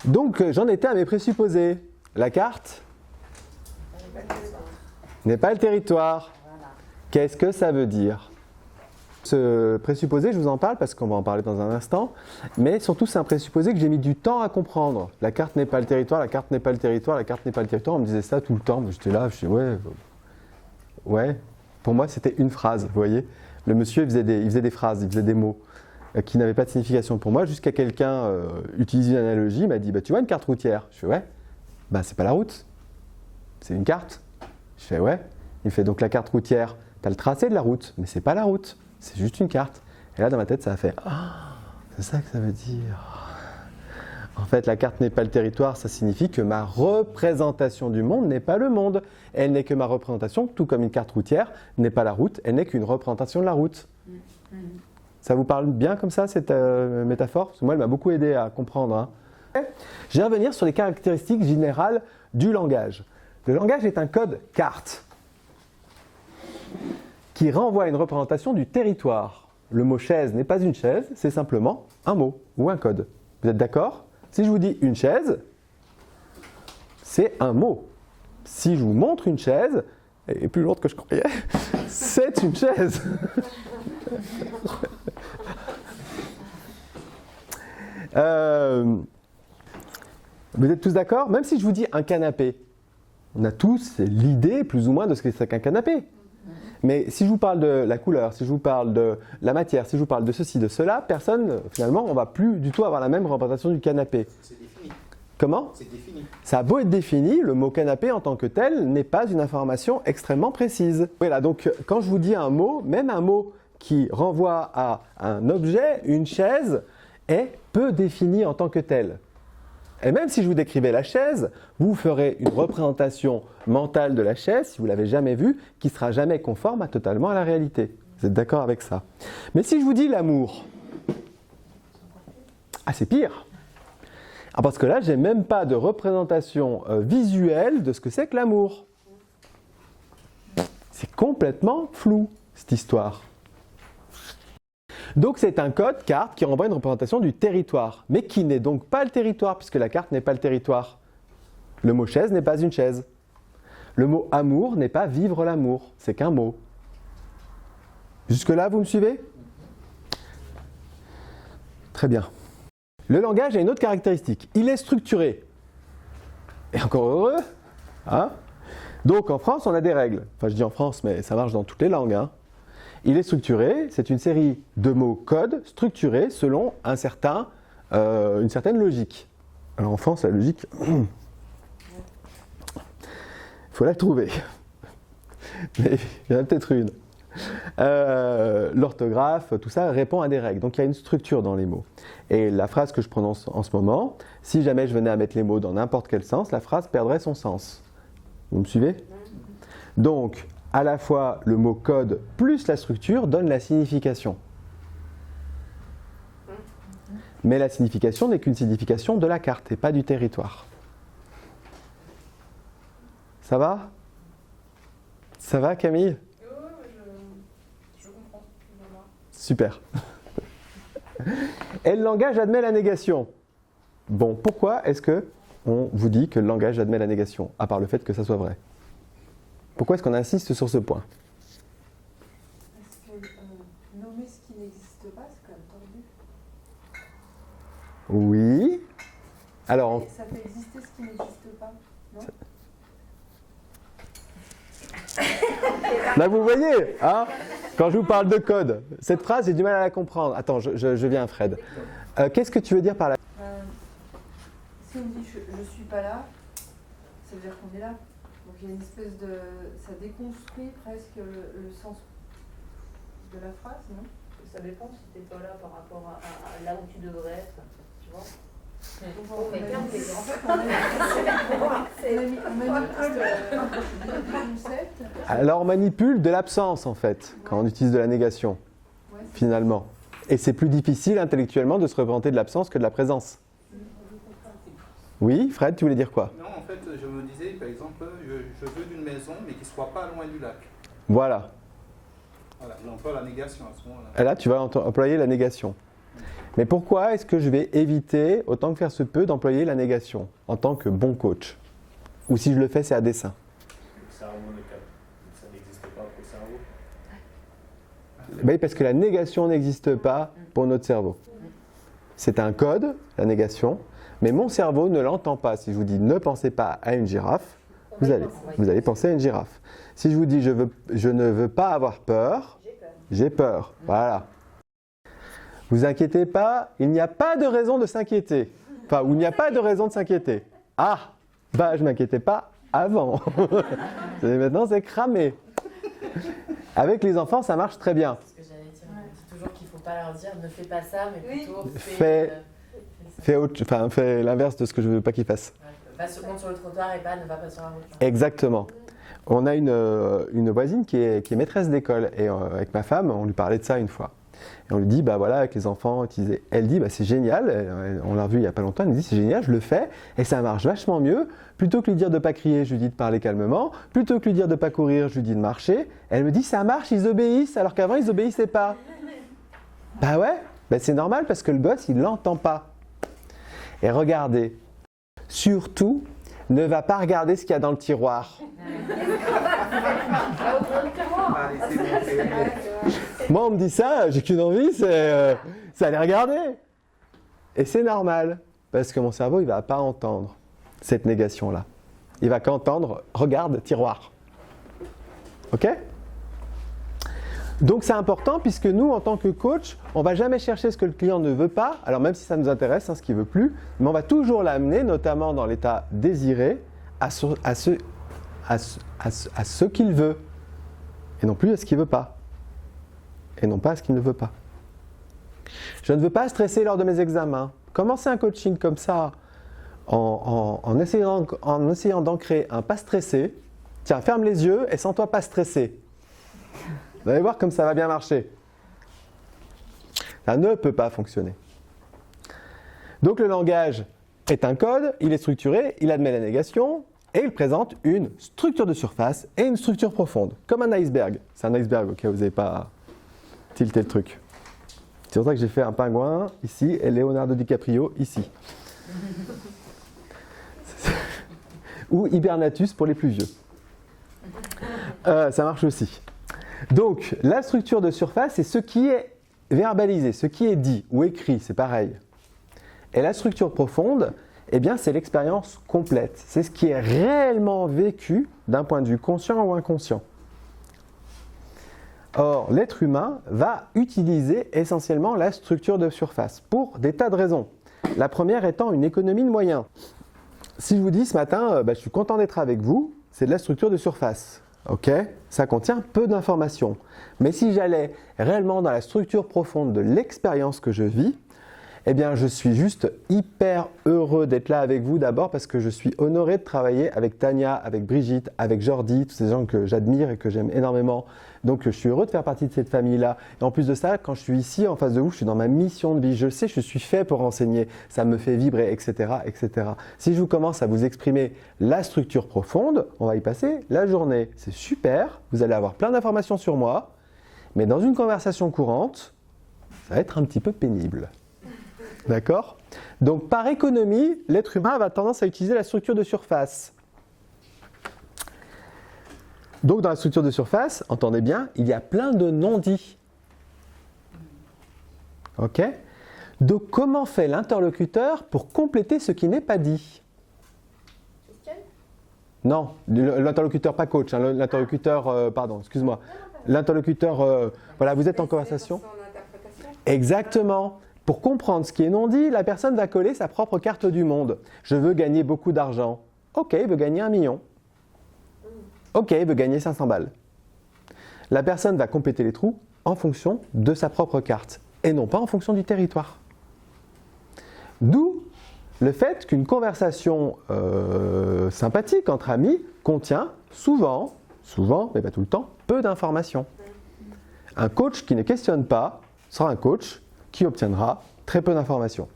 Donc j'en étais à mes présupposés. La carte n'est pas le territoire. Qu'est-ce que ça veut dire? Ce présupposé, je vous en parle parce qu'on va en parler dans un instant, mais surtout c'est un présupposé que j'ai mis du temps à comprendre. La carte n'est pas le territoire, la carte n'est pas le territoire, la carte n'est pas le territoire. On me disait ça tout le temps. J'étais là, je dis ouais. Pour moi, c'était une phrase, vous voyez. Le monsieur, il faisait des phrases, il faisait des mots qui n'avaient pas de signification pour moi, jusqu'à quelqu'un utilise une analogie, il m'a dit, tu vois une carte routière? Je fais ouais. C'est pas la route, c'est une carte. Je fais ouais. Il me fait donc la carte routière, tu as le tracé de la route, mais c'est pas la route, c'est juste une carte. Et là, dans ma tête, ça a fait c'est ça que ça veut dire. En fait, la carte n'est pas le territoire, ça signifie que ma représentation du monde n'est pas le monde. Elle n'est que ma représentation, tout comme une carte routière n'est pas la route, elle n'est qu'une représentation de la route. Ça vous parle bien comme ça, cette métaphore? Parce que moi, elle m'a beaucoup aidé à comprendre. Je vais revenir sur les caractéristiques générales du langage. Le langage est un code carte qui renvoie à une représentation du territoire. Le mot chaise n'est pas une chaise, c'est simplement un mot ou un code. Vous êtes d'accord? Si je vous dis une chaise, c'est un mot. Si je vous montre une chaise, elle est plus lourde que je croyais, c'est une chaise. Vous êtes tous d'accord? Même si je vous dis un canapé, on a tous l'idée plus ou moins de ce que c'est qu'un canapé. Mais si je vous parle de la couleur, si je vous parle de la matière, si je vous parle de ceci, de cela, personne, finalement, on ne va plus du tout avoir la même représentation du canapé. C'est défini. Comment? C'est défini. Ça a beau être défini, le mot canapé en tant que tel n'est pas une information extrêmement précise. Voilà, donc quand je vous dis un mot, même un mot qui renvoie à un objet, une chaise, est peu défini en tant que tel. Et même si je vous décrivais la chaise, vous ferez une représentation mentale de la chaise, si vous ne l'avez jamais vue, qui ne sera jamais conforme totalement à la réalité. Vous êtes d'accord avec ça? Mais si je vous dis l'amour, c'est pire. Parce que là, je n'ai même pas de représentation visuelle de ce que c'est que l'amour. C'est complètement flou, cette histoire. Donc c'est un code carte qui renvoie une représentation du territoire, mais qui n'est donc pas le territoire, puisque la carte n'est pas le territoire. Le mot chaise n'est pas une chaise. Le mot amour n'est pas vivre l'amour, c'est qu'un mot. Jusque-là, vous me suivez? Très bien. Le langage a une autre caractéristique, il est structuré. Et encore heureux, Donc en France, on a des règles. Enfin, je dis en France, mais ça marche dans toutes les langues, Il est structuré, c'est une série de mots codes structurés selon une certaine logique. Alors en France, la logique, il faut la trouver. Mais il y en a peut-être une. L'orthographe, tout ça répond à des règles. Donc il y a une structure dans les mots. Et la phrase que je prononce en ce moment, si jamais je venais à mettre les mots dans n'importe quel sens, la phrase perdrait son sens. Vous me suivez? Donc, à la fois le mot code plus la structure donne la signification. Mais la signification n'est qu'une signification de la carte et pas du territoire. Ça va? Ça va, Camille? Je comprends. Super. Et le langage admet la négation. Bon, pourquoi est-ce qu'on vous dit que le langage admet la négation, à part le fait que ça soit vrai? Pourquoi est-ce qu'on insiste sur ce point? Parce que nommer ce qui n'existe pas, c'est quand même tordu. Oui. Alors, Ça fait exister ce qui n'existe pas, non? là vous voyez, quand je vous parle de code, cette phrase j'ai du mal à la comprendre. Attends, je viens Fred. Qu'est-ce que tu veux dire par là? Si on dit je suis pas là, ça veut dire qu'on est là. Donc il y a une espèce de... ça déconstruit presque le sens de la phrase, non? Ça dépend si t'es pas là par rapport à là où tu devrais être, tu vois. Alors on manipule de l'absence en fait, quand on utilise de la négation, finalement. Et c'est plus difficile intellectuellement de se représenter de l'absence que de la présence. Oui, Fred, tu voulais dire quoi? Non, en fait, je me disais, par exemple, je veux d'une maison, mais qui ne soit pas loin du lac. Voilà. Voilà, on emploie la négation à ce moment-là. Et là, tu vas employer la négation. Mais pourquoi est-ce que je vais éviter, autant que faire se peut, d'employer la négation en tant que bon coach? Ou si je le fais, c'est à dessein. Le cerveau, ça n'existe pas pour le cerveau. Oui, parce que la négation n'existe pas pour notre cerveau. C'est un code, la négation, mais mon cerveau ne l'entend pas. Si je vous dis ne pensez pas à une girafe, vous allez penser à une girafe. Si je vous dis je ne veux pas avoir peur, j'ai peur. Voilà. Vous inquiétez pas, il n'y a pas de raison de s'inquiéter. Enfin, ou il n'y a pas de raison de s'inquiéter. Ah, bah je m'inquiétais pas avant. Maintenant c'est cramé. Avec les enfants, ça marche très bien. Ce que j'allais dire, on dit toujours qu'il ne faut pas leur dire ne fais pas ça, mais plutôt fais l'inverse de ce que je ne veux pas qu'ils fassent. Monte sur le trottoir et pas ne va pas sur la route. Exactement. On a une voisine qui est maîtresse d'école et avec ma femme, on lui parlait de ça une fois. Et on lui dit, bah voilà, avec les enfants, elle dit, bah c'est génial, on l'a revu il n'y a pas longtemps, elle me dit, c'est génial, je le fais et ça marche vachement mieux. Plutôt que lui dire de ne pas crier, je lui dis de parler calmement. Plutôt que lui dire de ne pas courir, je lui dis de marcher. Elle me dit, ça marche, ils obéissent, alors qu'avant, ils n'obéissaient pas. Bah ouais, bah c'est normal parce que le gosse, il ne l'entend pas. Et regardez, surtout, ne va pas regarder ce qu'il y a dans le tiroir. Allez, c'est bon, c'est bon. Moi, on me dit ça, j'ai qu'une envie, c'est aller regarder. Et c'est normal, parce que mon cerveau, il ne va pas entendre cette négation-là. Il va qu'entendre « regarde, tiroir ». Ok ? Donc c'est important puisque nous, en tant que coach, on ne va jamais chercher ce que le client ne veut pas, alors même si ça nous intéresse, ce qu'il ne veut plus, mais on va toujours l'amener, notamment dans l'état désiré, à ce qu'il veut, et non plus à ce qu'il ne veut pas, et non pas à ce qu'il ne veut pas. Je ne veux pas stresser lors de mes examens. Commencer un coaching comme ça, en essayant d'ancrer un pas stressé, tiens, ferme les yeux et sens-toi pas stressé. Vous allez voir comme ça va bien marcher. Ça ne peut pas fonctionner. Donc le langage est un code, il est structuré, il admet la négation et il présente une structure de surface et une structure profonde, comme un iceberg. C'est un iceberg, ok, vous n'avez pas tilté le truc. C'est pour ça que j'ai fait un pingouin ici et Leonardo DiCaprio ici. Ou Hibernatus pour les plus vieux. Ça marche aussi. Donc, la structure de surface, c'est ce qui est verbalisé, ce qui est dit ou écrit, c'est pareil. Et la structure profonde, eh bien, c'est l'expérience complète. C'est ce qui est réellement vécu d'un point de vue conscient ou inconscient. Or, l'être humain va utiliser essentiellement la structure de surface pour des tas de raisons. La première étant une économie de moyens. Si je vous dis ce matin, je suis content d'être avec vous, c'est de la structure de surface. Ok, ça contient peu d'informations. Mais si j'allais réellement dans la structure profonde de l'expérience que je vis, eh bien, je suis juste hyper heureux d'être là avec vous d'abord parce que je suis honoré de travailler avec Tania, avec Brigitte, avec Jordi, tous ces gens que j'admire et que j'aime énormément. Donc, je suis heureux de faire partie de cette famille-là. Et en plus de ça, quand je suis ici en face de vous, je suis dans ma mission de vie. Je sais, je suis fait pour enseigner. Ça me fait vibrer, etc., etc. Si je vous commence à vous exprimer la structure profonde, on va y passer la journée. C'est super. Vous allez avoir plein d'informations sur moi. Mais dans une conversation courante, ça va être un petit peu pénible. D'accord ? Donc, par économie, l'être humain va tendance à utiliser la structure de surface. Donc, dans la structure de surface, entendez bien, il y a plein de non-dits. Ok ? Donc, comment fait l'interlocuteur pour compléter ce qui n'est pas dit ? Non, l'interlocuteur pas coach, hein, l'interlocuteur, pardon, excuse-moi. L'interlocuteur, voilà, vous êtes en conversation. Exactement. Pour comprendre ce qui est non dit, la personne va coller sa propre carte du monde. Je veux gagner beaucoup d'argent. Ok, il veut gagner 1 million. Ok, il veut gagner 500 balles. La personne va compléter les trous en fonction de sa propre carte et non pas en fonction du territoire. D'où le fait qu'une conversation sympathique entre amis contient souvent, mais pas tout le temps, peu d'informations. Un coach qui ne questionne pas sera un coach qui obtiendra très peu d'informations.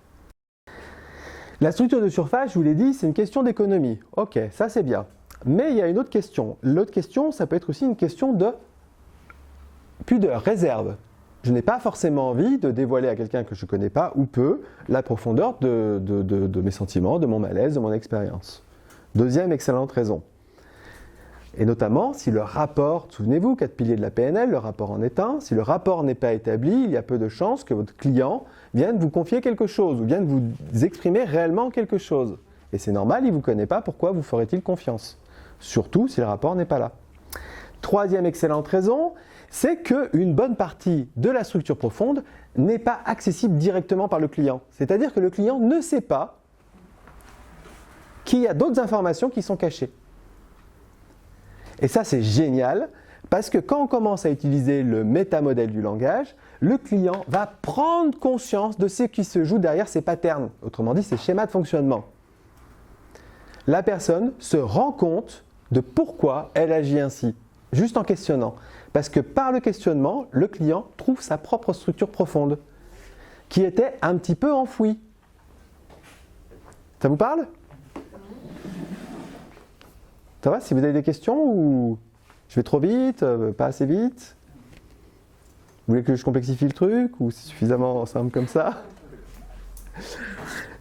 La structure de surface, je vous l'ai dit, c'est une question d'économie. Ok, ça c'est bien. Mais il y a une autre question. L'autre question, ça peut être aussi une question de pudeur, réserve. je n'ai pas forcément envie de dévoiler à quelqu'un que je ne connais pas ou peu la profondeur de mes sentiments, de mon malaise, de mon expérience. Deuxième excellente raison. Et notamment, si le rapport, souvenez-vous, 4 piliers de la PNL, le rapport en est un, si le rapport n'est pas établi, il y a peu de chances que votre client vienne vous confier quelque chose ou vienne vous exprimer réellement quelque chose. Et c'est normal, il ne vous connaît pas, pourquoi vous ferait-il confiance? Surtout si le rapport n'est pas là. Troisième excellente raison, c'est qu'une bonne partie de la structure profonde n'est pas accessible directement par le client. C'est-à-dire que le client ne sait pas qu'il y a d'autres informations qui sont cachées. Et ça, c'est génial, parce que quand on commence à utiliser le métamodèle du langage, le client va prendre conscience de ce qui se joue derrière ces patterns, autrement dit, ces schémas de fonctionnement. La personne se rend compte de pourquoi elle agit ainsi, juste en questionnant. Parce que par le questionnement, le client trouve sa propre structure profonde, qui était un petit peu enfouie. Ça vous parle ? Ça va, si vous avez des questions ou je vais trop vite, pas assez vite? Vous voulez que je complexifie le truc ou c'est suffisamment simple comme ça?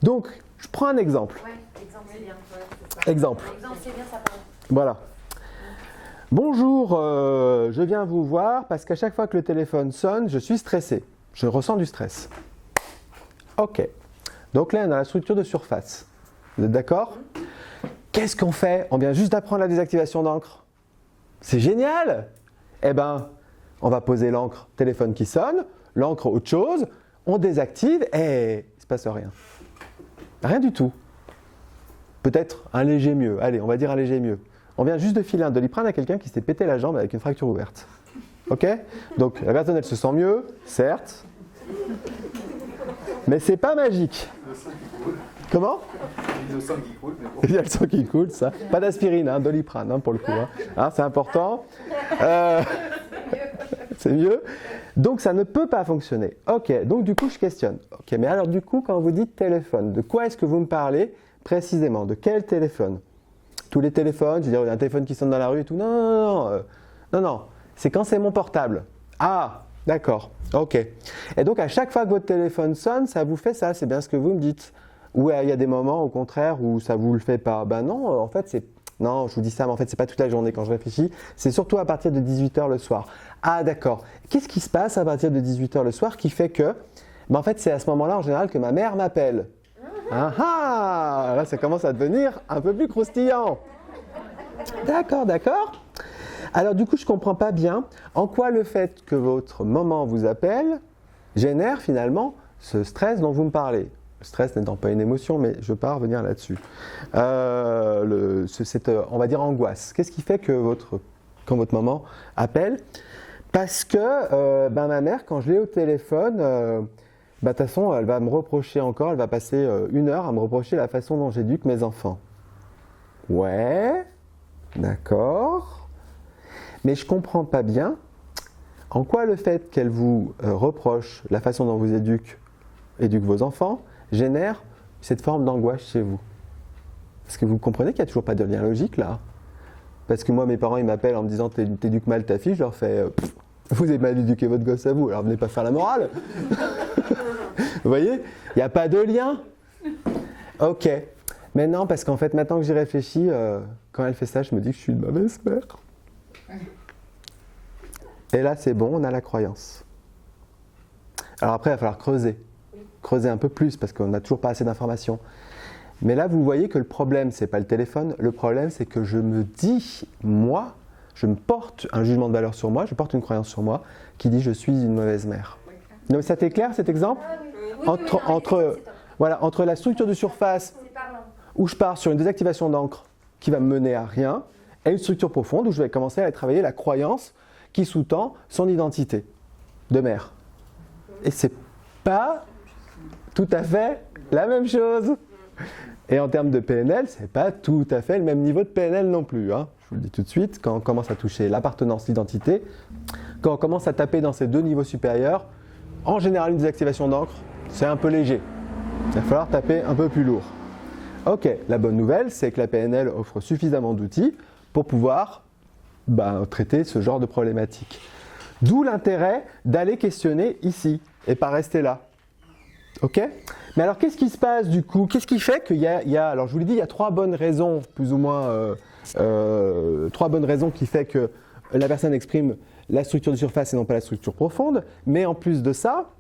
Donc, je prends un exemple. Ouais, exemple, c'est bien. Ouais, c'est ça. Exemple. Exemple, c'est bien, ça parle. Voilà. Bonjour, je viens vous voir parce qu'à chaque fois que le téléphone sonne, je suis stressé. Je ressens du stress. Ok. Donc là, on a la structure de surface. Vous êtes d'accord ? Qu'est-ce qu'on fait? On vient juste d'apprendre la désactivation d'encre. C'est génial! Eh bien, on va poser l'encre, téléphone qui sonne, l'encre autre chose, on désactive et il ne se passe rien. Rien du tout. Peut-être un léger mieux. Allez, on va dire un léger mieux. On vient juste de filer un Doliprane à quelqu'un qui s'est pété la jambe avec une fracture ouverte. Ok? Donc la personne, elle se sent mieux, certes, mais c'est pas magique. Comment? Il y a le sang qui coule, mais bon. Il y a le sang qui coule, ça. Pas d'aspirine, hein, Doliprane, hein, pour le coup. Hein, c'est important. C'est mieux. Donc, ça ne peut pas fonctionner. Ok, donc du coup, je questionne. Ok, mais alors du coup, quand vous dites téléphone, de quoi est-ce que vous me parlez précisément? De quel téléphone? Tous les téléphones, je veux dire, il y a un téléphone qui sonne dans la rue et tout. Non. C'est quand c'est mon portable. Ah, d'accord. Ok. Et donc, à chaque fois que votre téléphone sonne, ça vous fait ça. C'est bien ce que vous me dites. Ou il y a des moments, au contraire, où ça ne vous le fait pas. Ben non, en fait, c'est... Non, je vous dis ça, mais en fait, c'est pas toute la journée quand je réfléchis. C'est surtout à partir de 18h le soir. Ah, d'accord. Qu'est-ce qui se passe à partir de 18h le soir qui fait que... Ben, en fait, c'est à ce moment-là, en général, que ma mère m'appelle. Ah! Là, ça commence à devenir un peu plus croustillant. D'accord. Alors, du coup, je ne comprends pas bien en quoi le fait que votre maman vous appelle génère, finalement, ce stress dont vous me parlez. Le stress n'étant pas une émotion, mais je ne veux pas revenir là-dessus. Cette, on va dire, angoisse. Qu'est-ce qui fait que quand votre maman appelle? Parce que ma mère, quand je l'ai au téléphone, de toute façon, elle va me reprocher encore, elle va passer 1 heure à me reprocher la façon dont j'éduque mes enfants. Ouais, d'accord. Mais je ne comprends pas bien en quoi le fait qu'elle vous reproche la façon dont vous éduque vos enfants génère cette forme d'angoisse chez vous. Parce que vous comprenez qu'il n'y a toujours pas de lien logique là. Parce que moi, mes parents, ils m'appellent en me disant t'éduques mal ta fille, je leur fais vous avez mal éduqué votre gosse à vous, alors venez pas faire la morale. Vous voyez? Il n'y a pas de lien. Ok. Mais non, parce qu'en fait, maintenant que j'y réfléchis, quand elle fait ça, je me dis que je suis une mauvaise mère. Et là, c'est bon, on a la croyance. Alors après, il va falloir creuser un peu plus parce qu'on n'a toujours pas assez d'informations. Mais là, vous voyez que le problème, ce n'est pas le téléphone. Le problème, c'est que je me dis, moi, je me porte un jugement de valeur sur moi, je porte une croyance sur moi qui dit je suis une mauvaise mère. Donc ça t'est clair cet exemple? Entre la structure de surface où je pars sur une désactivation d'encre qui va me mener à rien et une structure profonde où je vais commencer à travailler la croyance qui sous-tend son identité de mère. Et c'est pas tout à fait la même chose. Et en termes de PNL, c'est pas tout à fait le même niveau de PNL non plus. Hein. Je vous le dis tout de suite, quand on commence à toucher l'appartenance, l'identité, quand on commence à taper dans ces 2 niveaux supérieurs, en général une désactivation d'encre, c'est un peu léger. Il va falloir taper un peu plus lourd. Ok, la bonne nouvelle, c'est que la PNL offre suffisamment d'outils pour pouvoir traiter ce genre de problématiques. D'où l'intérêt d'aller questionner ici et pas rester là. Ok? Mais alors qu'est-ce qui se passe du coup? Qu'est-ce qui fait qu'il y a, alors je vous l'ai dit, il y a 3 bonnes raisons, plus ou moins 3 bonnes raisons qui fait que la personne exprime la structure de surface et non pas la structure profonde. Mais en plus de ça,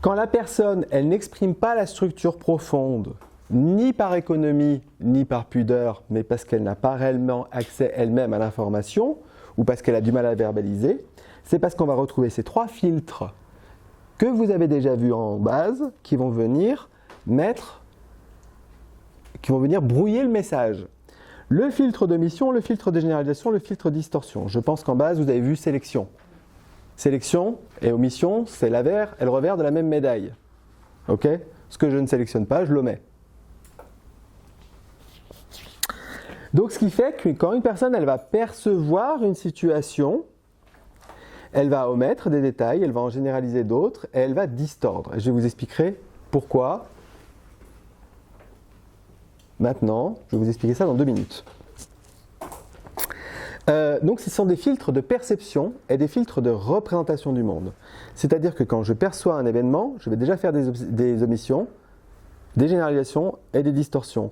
quand la personne, elle n'exprime pas la structure profonde, ni par économie, ni par pudeur, mais parce qu'elle n'a pas réellement accès elle-même à l'information, ou parce qu'elle a du mal à verbaliser, c'est parce qu'on va retrouver ces 3 filtres que vous avez déjà vus en base, qui vont venir brouiller le message. Le filtre d'omission, le filtre de généralisation, le filtre de distorsion. Je pense qu'en base, vous avez vu sélection. Sélection et omission, c'est l'avers et le revers de la même médaille. Ok? Ce que je ne sélectionne pas, je l'omets. Donc, ce qui fait que quand une personne, elle va percevoir une situation, elle va omettre des détails, elle va en généraliser d'autres, et elle va distordre. Et je vous expliquerai pourquoi. Maintenant, je vais vous expliquer ça dans 2 minutes. Donc, ce sont des filtres de perception et des filtres de représentation du monde. C'est-à-dire que quand je perçois un événement, je vais déjà faire des omissions, des généralisations et des distorsions.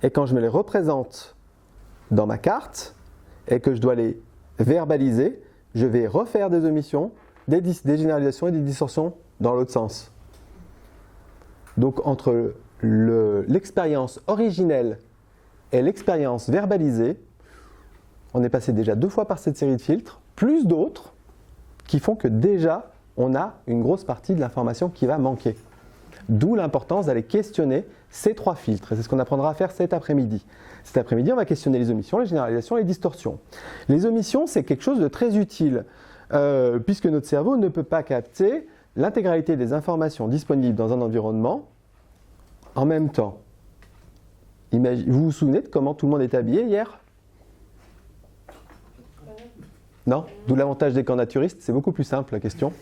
Et quand je me les représente dans ma carte et que je dois les verbaliser, je vais refaire des omissions, des généralisations et des distorsions dans l'autre sens. Donc entre l'expérience originelle et l'expérience verbalisée, on est passé déjà 2 fois par cette série de filtres, plus d'autres qui font que déjà on a une grosse partie de l'information qui va manquer. D'où l'importance d'aller questionner ces 3 filtres. Et c'est ce qu'on apprendra à faire cet après-midi. Cet après-midi, on va questionner les omissions, les généralisations, les distorsions. Les omissions, c'est quelque chose de très utile, puisque notre cerveau ne peut pas capter l'intégralité des informations disponibles dans un environnement en même temps. Vous vous souvenez de comment tout le monde est habillé hier? Non? D'où l'avantage des camps naturistes, c'est beaucoup plus simple la question.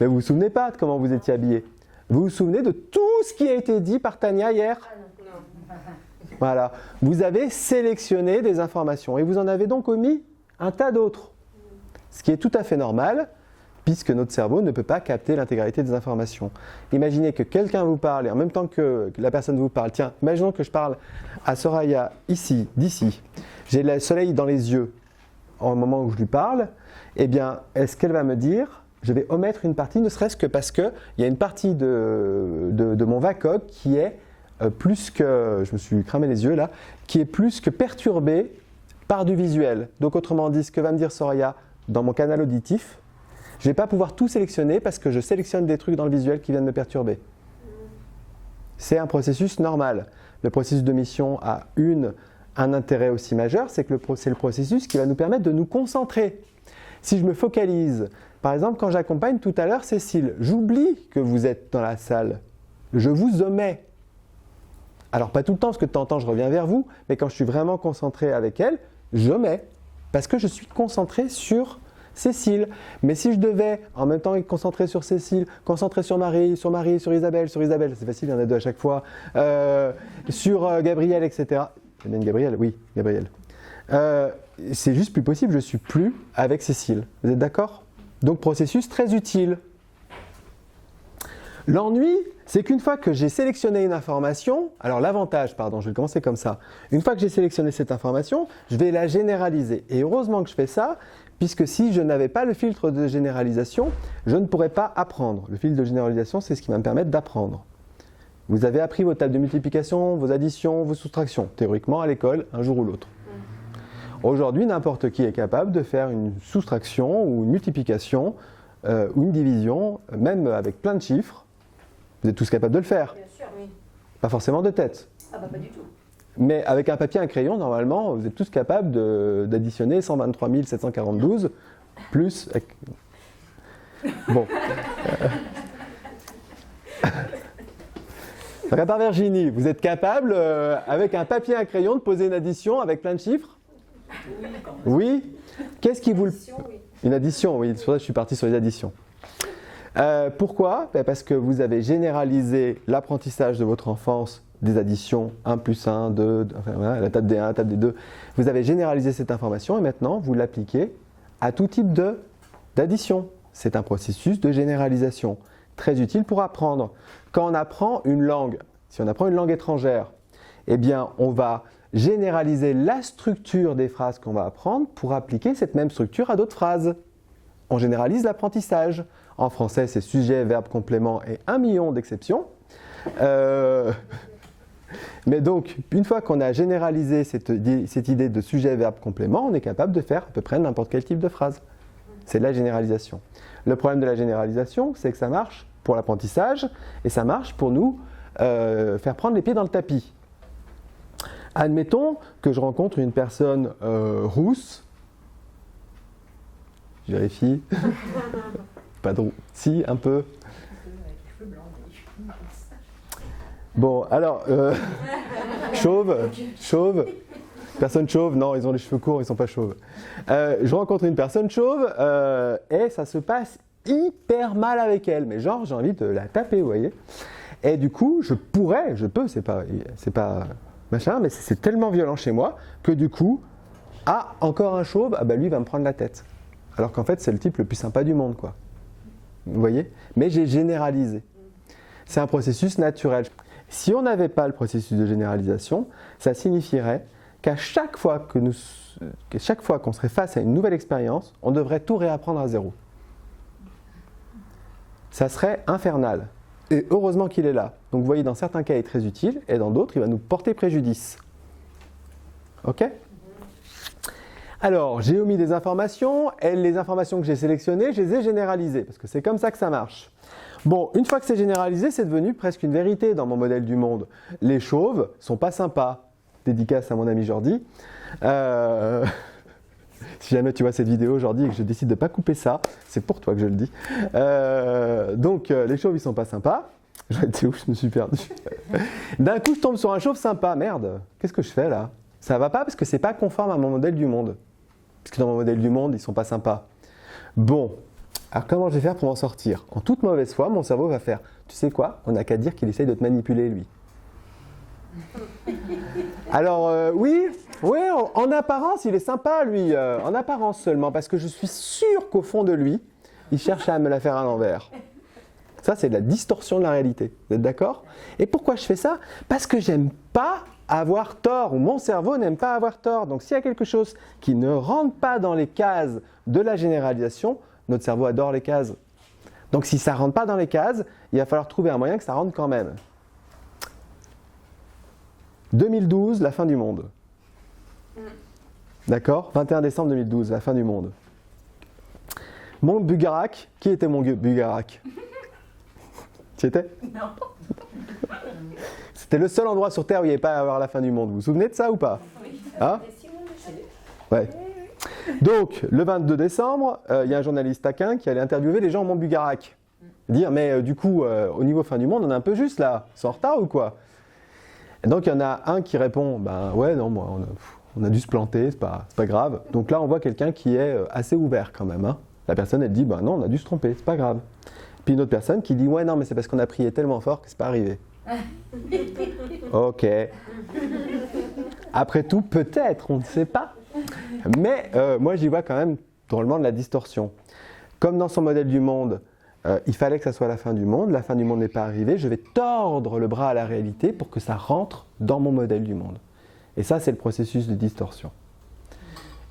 Mais vous ne vous souvenez pas de comment vous étiez habillé. Vous vous souvenez de tout ce qui a été dit par Tania hier? Voilà. Vous avez sélectionné des informations et vous en avez donc omis un tas d'autres. Ce qui est tout à fait normal, puisque notre cerveau ne peut pas capter l'intégralité des informations. Imaginez que quelqu'un vous parle et en même temps que la personne vous parle, tiens, imaginons que je parle à Soraya ici, d'ici. J'ai le soleil dans les yeux au moment où je lui parle. Eh bien, est-ce qu'elle va me dire, je vais omettre une partie, ne serait-ce que parce qu'il y a une partie de mon VACOG qui est plus que, je me suis cramé les yeux là, qui est plus que perturbée par du visuel. Donc autrement dit, ce que va me dire Soraya dans mon canal auditif, je ne vais pas pouvoir tout sélectionner parce que je sélectionne des trucs dans le visuel qui viennent me perturber. C'est un processus normal. Le processus d'omission a un intérêt aussi majeur, c'est que c'est le processus qui va nous permettre de nous concentrer. Si je me focalise, par exemple quand j'accompagne tout à l'heure Cécile, j'oublie que vous êtes dans la salle, je vous omets. Alors pas tout le temps, parce que de temps en temps je reviens vers vous, mais quand je suis vraiment concentré avec elle, j'omets, parce que je suis concentré sur Cécile. Mais si je devais en même temps être concentré sur Cécile, concentré sur Marie, sur Isabelle, c'est facile, il y en a 2 à chaque fois, sur Gabriel, etc. C'est bien Gabriel? Oui, Gabriel. C'est juste plus possible, je ne suis plus avec Cécile. Vous êtes d'accord? Donc processus très utile. L'ennui, c'est qu'une fois que j'ai sélectionné une information, alors l'avantage, pardon, je vais commencer comme ça. Une fois que j'ai sélectionné cette information, je vais la généraliser. Et heureusement que je fais ça, puisque si je n'avais pas le filtre de généralisation, je ne pourrais pas apprendre. Le filtre de généralisation, c'est ce qui va me permettre d'apprendre. Vous avez appris vos tables de multiplication, vos additions, vos soustractions, théoriquement à l'école, un jour ou l'autre. Aujourd'hui, n'importe qui est capable de faire une soustraction ou une multiplication ou une division, même avec plein de chiffres. Vous êtes tous capables de le faire. Bien sûr, oui. Pas forcément de tête. Ah bah pas du tout. Mais avec un papier et un crayon, normalement, vous êtes tous capables d'additionner 123 742 plus... Bon. Répare Virginie, vous êtes capable, avec un papier et un crayon, de poser une addition avec plein de chiffres? Oui, quand même. Oui. Qu'est-ce qui vous... Addition, oui. Une addition, oui. C'est pour ça que je suis parti sur les additions. Pourquoi? Parce que vous avez généralisé l'apprentissage de votre enfance des additions 1 plus 1, 2, enfin, voilà, la table des 1, la table des 2. Vous avez généralisé cette information et maintenant vous l'appliquez à tout type d'addition. C'est un processus de généralisation, très utile pour apprendre. Quand on apprend une langue, si on apprend une langue étrangère, eh bien on va généraliser la structure des phrases qu'on va apprendre pour appliquer cette même structure à d'autres phrases. On généralise l'apprentissage. En français, c'est sujet, verbe, complément et 1 million d'exceptions. Mais donc, une fois qu'on a généralisé cette idée de sujet, verbe, complément, on est capable de faire à peu près n'importe quel type de phrase. C'est de la généralisation. Le problème de la généralisation, c'est que ça marche pour l'apprentissage et ça marche pour nous faire prendre les pieds dans le tapis. Admettons que je rencontre une personne rousse. Je vérifie. Pas de roux. Si, un peu. Bon, alors, chauve. Personne chauve, non, ils ont les cheveux courts, ils sont pas chauves. Je rencontre une personne chauve et ça se passe hyper mal avec elle. Mais genre, j'ai envie de la taper, vous voyez. Et du coup, je peux, c'est pas machin, mais c'est tellement violent chez moi que du coup, encore un chauve, lui, il va me prendre la tête. Alors qu'en fait, c'est le type le plus sympa du monde, quoi. Vous voyez? Mais j'ai généralisé. C'est un processus naturel. Si on n'avait pas le processus de généralisation, ça signifierait qu'à chaque fois qu'on serait face à une nouvelle expérience, on devrait tout réapprendre à zéro. Ça serait infernal. Et heureusement qu'il est là. Donc vous voyez, dans certains cas, il est très utile, et dans d'autres, il va nous porter préjudice. Ok? Alors, j'ai omis des informations, et les informations que j'ai sélectionnées, je les ai généralisées, parce que c'est comme ça que ça marche. Bon, une fois que c'est généralisé, c'est devenu presque une vérité dans mon modèle du monde. Les chauves sont pas sympas. Dédicace à mon ami Jordi. Si jamais tu vois cette vidéo Jordi et que je décide de ne pas couper ça, c'est pour toi que je le dis. Donc, les chauves, ils sont pas sympas. C'est où je me suis perdu. D'un coup, je tombe sur un chauve sympa. Merde, qu'est-ce que je fais là? Ça va pas parce que c'est pas conforme à mon modèle du monde. Parce que dans mon modèle du monde, ils sont pas sympas. Bon. Alors comment je vais faire pour m'en sortir? En toute mauvaise foi, mon cerveau va faire, tu sais quoi, on n'a qu'à dire qu'il essaye de te manipuler lui. Alors oui, en apparence il est sympa lui, en apparence seulement, parce que je suis sûr qu'au fond de lui, il cherche à me la faire à l'envers. Ça c'est de la distorsion de la réalité, vous êtes d'accord? Et pourquoi je fais ça? Parce que j'aime pas avoir tort, ou mon cerveau n'aime pas avoir tort. Donc s'il y a quelque chose qui ne rentre pas dans les cases de la généralisation, notre cerveau adore les cases. Donc si ça ne rentre pas dans les cases, il va falloir trouver un moyen que ça rentre quand même. 2012, la fin du monde. D'accord? 21 décembre 2012, la fin du monde. Mont Bugarak, qui était Mont Bugarak? Tu y étais? Non. C'était le seul endroit sur Terre où il n'y avait pas à avoir la fin du monde. Vous vous souvenez de ça ou pas? Oui. Hein? Ouais. Donc, le 22 décembre, il y a un journaliste taquin qui allait interviewer les gens au Mont Bugarak. Dire, mais du coup, au niveau fin du monde, on est un peu juste là. C'est en retard ou quoi? Et donc, il y en a un qui répond, ouais, non, moi, on a dû se planter, c'est pas grave. Donc là, on voit quelqu'un qui est assez ouvert quand même. Hein. La personne, elle dit, non, on a dû se tromper, c'est pas grave. Puis une autre personne qui dit, ouais, non, mais c'est parce qu'on a prié tellement fort que c'est pas arrivé. Ok. Après tout, peut-être, on ne sait pas. Mais moi, j'y vois quand même drôlement de la distorsion. Comme dans son modèle du monde, il fallait que ça soit la fin du monde n'est pas arrivée, je vais tordre le bras à la réalité pour que ça rentre dans mon modèle du monde. Et ça, c'est le processus de distorsion.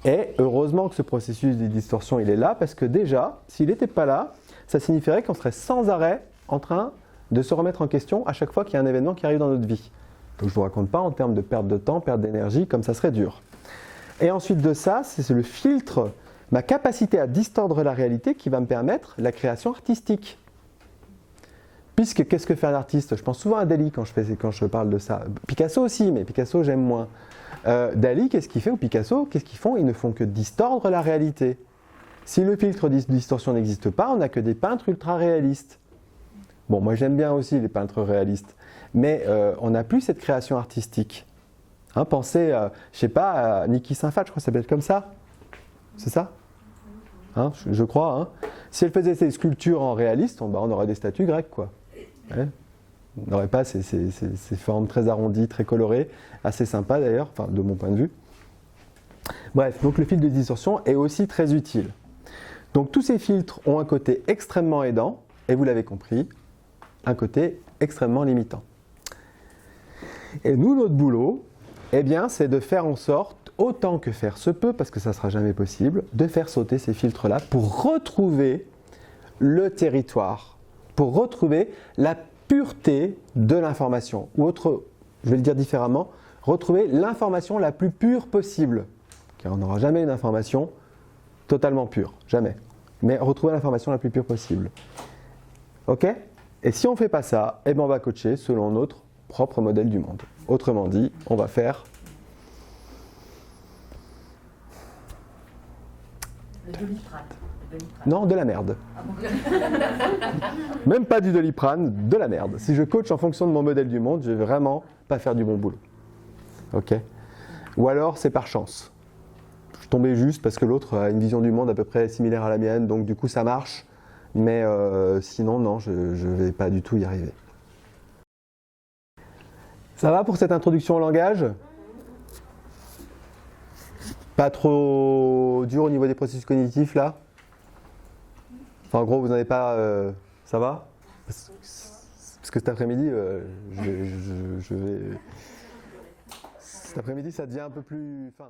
Et heureusement que ce processus de distorsion, il est là, parce que déjà, s'il n'était pas là, ça signifierait qu'on serait sans arrêt en train de se remettre en question à chaque fois qu'il y a un événement qui arrive dans notre vie. Donc je ne vous raconte pas en termes de perte de temps, perte d'énergie, comme ça serait dur. Et ensuite de ça, c'est le filtre, ma capacité à distordre la réalité qui va me permettre la création artistique. Puisque qu'est-ce que fait un artiste? Je pense souvent à Dali quand je parle de ça. Picasso aussi, mais Picasso j'aime moins. Dali, qu'est-ce qu'il fait? Ou Picasso, qu'est-ce qu'ils font? Ils ne font que distordre la réalité. Si le filtre de distorsion n'existe pas, on n'a que des peintres ultra réalistes. Bon, moi j'aime bien aussi les peintres réalistes, mais on n'a plus cette création artistique. Hein, pensez, je sais pas, à Niki Saint-Phalle, je crois que ça s'appelle comme ça. C'est ça? Hein, je crois. Hein. Si elle faisait ses sculptures en réaliste, on aurait des statues grecques, quoi. Ouais. On n'aurait pas ces formes très arrondies, très colorées, assez sympa d'ailleurs, enfin de mon point de vue. Bref, donc le filtre de distorsion est aussi très utile. Donc tous ces filtres ont un côté extrêmement aidant, et vous l'avez compris, un côté extrêmement limitant. Et nous, notre boulot, eh bien, c'est de faire en sorte, autant que faire se peut, parce que ça ne sera jamais possible, de faire sauter ces filtres-là pour retrouver le territoire, pour retrouver la pureté de l'information. Ou autre, je vais le dire différemment, retrouver l'information la plus pure possible. Car on n'aura jamais une information totalement pure, jamais. Mais retrouver l'information la plus pure possible. Ok ? Et si on ne fait pas ça, eh ben on va coacher selon notre propre modèle du monde. Autrement dit, on va faire Le Doliprane. non, de la merde. Ah bon. Même pas du Doliprane, de la merde. Si je coach en fonction de mon modèle du monde, je vais vraiment pas faire du bon boulot. Ok ? Ou alors c'est par chance. Je suis tombé juste parce que l'autre a une vision du monde à peu près similaire à la mienne, donc du coup ça marche. Mais sinon, non, je ne vais pas du tout y arriver. Ça va pour cette introduction au langage ? Pas trop dur au niveau des processus cognitifs là ? Enfin, en gros, vous n'avez pas... ça va ? Parce que cet après-midi, je vais... Cet après-midi, ça devient un peu plus fin.